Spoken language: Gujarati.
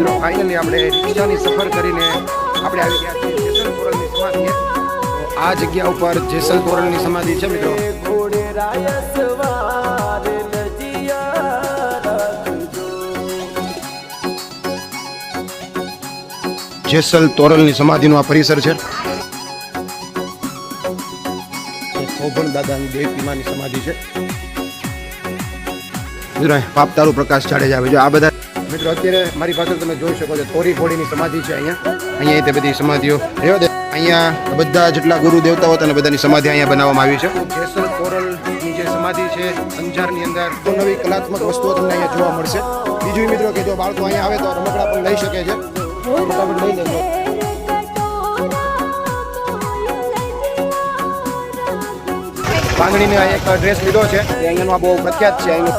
મિત્રો ફાઇનલી આપણે રિક્ષાની સફર કરીને આપણે આવી ગયા છીએ જેસલ તોરલની સમાધિએ. તો આ જગ્યા ઉપર જેસલ તોરલની સમાધિ છે મિત્રો. જેસલ તોરલની સમાધિનું આ પરિસર છે. શોભણ દાદાની દેવતીમાની સમાધિ છે મિત્રો. પાપતાળુ પ્રકાશ જાડેજા આવે છે. આ બધા મિત્રો અત્યારે મારી પાસે તમે જોઈ શકો છો તોરી ફોડીની સમાધિ છે અહીંયા તે બધી સમાધિઓ અહીંયા બધા જેટલા ગુરુ દેવતાઓ હતા ને બધાની સમાધિ અહીંયા બનાવવામાં આવી છે. જેસલ તોરલની જે સમાધિ છે અંજારની અંદર નવી કલાત્મક વસ્તુઓ તમને અહીંયા જોવા મળશે. બીજું મિત્રો કે જો બાળકો અહીંયા આવે તો રમકડા પણ લઈ શકે છે. ફટાફટ લઈ લેજો. બાંધણીને એક ડ્રેસ લીધો છે અહીંયાનો આ બહુ પ્રખ્યાત છે. અહીંનો